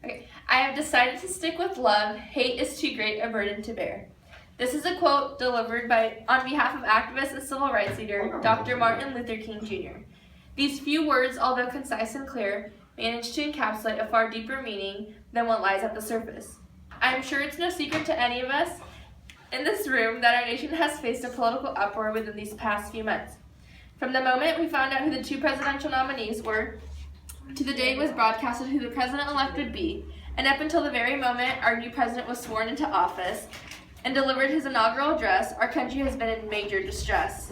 Okay. I have decided to stick with love. Hate is too great a burden to bear. This is a quote delivered on behalf of activist and civil rights leader Dr. Martin Luther King Jr. These few words, although concise and clear, manage to encapsulate a far deeper meaning than what lies at the surface. I am sure it's no secret to any of us in this room that our nation has faced a political uproar within these past few months. From the moment we found out who the two presidential nominees were, to the day it was broadcasted who the president-elect would be, and up until the very moment our new president was sworn into office and delivered his inaugural address, our country has been in major distress.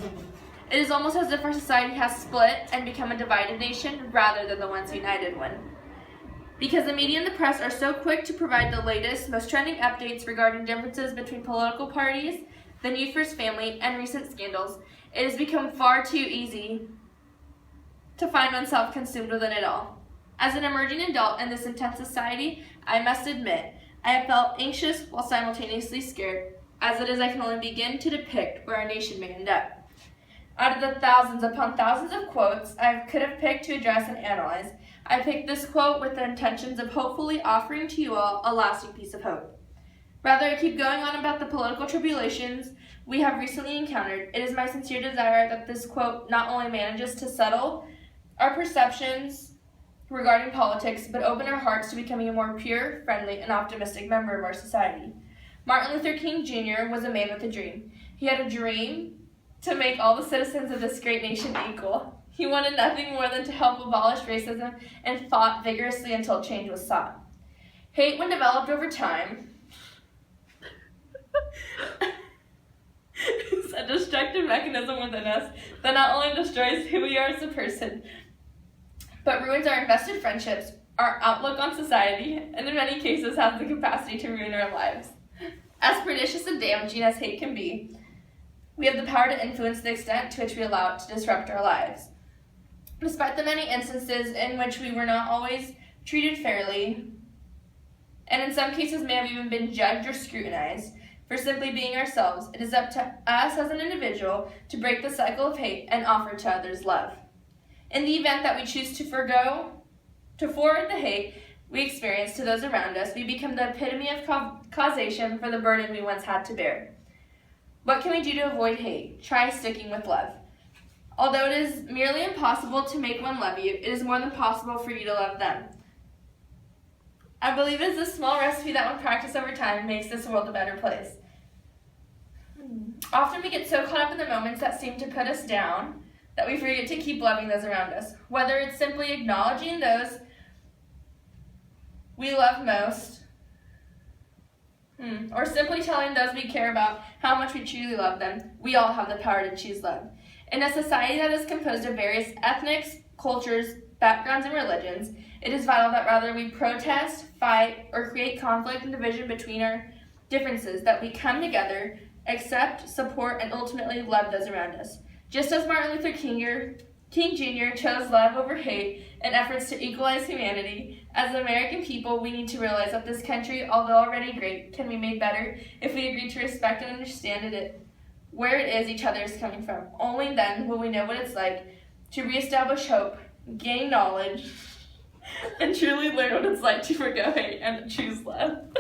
It is almost as if our society has split and become a divided nation rather than the once united one. Because the media and the press are so quick to provide the latest, most trending updates regarding differences between political parties, the New First Family, and recent scandals, it has become far too easy to find oneself consumed within it all. As an emerging adult in this intense society, I must admit, I have felt anxious while simultaneously scared, as it is I can only begin to depict where our nation may end up. Out of the thousands upon thousands of quotes I could have picked to address and analyze, I picked this quote with the intentions of hopefully offering to you all a lasting piece of hope. Rather I keep going on about the political tribulations we have recently encountered, it is my sincere desire that this quote not only manages to settle our perceptions regarding politics, but open our hearts to becoming a more pure, friendly, and optimistic member of our society. Martin Luther King Jr. was a man with a dream. He had a dream to make all the citizens of this great nation equal. He wanted nothing more than to help abolish racism and fought vigorously until change was sought. Hate, when developed over time, is a destructive mechanism within us that not only destroys who we are as a person, but ruins our invested friendships, our outlook on society, and in many cases has the capacity to ruin our lives. As pernicious and damaging as hate can be, we have the power to influence the extent to which we allow it to disrupt our lives. Despite the many instances in which we were not always treated fairly, and in some cases may have even been judged or scrutinized for simply being ourselves, it is up to us as an individual to break the cycle of hate and offer to others love. In the event that we choose to forward the hate we experience to those around us, we become the epitome of causation for the burden we once had to bear. What can we do to avoid hate? Try sticking with love. Although it is merely impossible to make one love you, it is more than possible for you to love them. I believe it is this small recipe that, when practiced over time, makes this world a better place. Often we get so caught up in the moments that seem to put us down that we forget to keep loving those around us. Whether it's simply acknowledging those we love most, or simply telling those we care about how much we truly love them, we all have the power to choose love. In a society that is composed of various ethnics, cultures, backgrounds, and religions, it is vital that rather we protest, fight, or create conflict and division between our differences, that we come together, accept, support, and ultimately love those around us. Just as Martin Luther King Jr. chose love over hate in efforts to equalize humanity, as American people, we need to realize that this country, although already great, can be made better if we agree to respect and understand where it is each other is coming from. Only then will we know what it's like to reestablish hope, gain knowledge, and truly learn what it's like to forgo hate and choose love.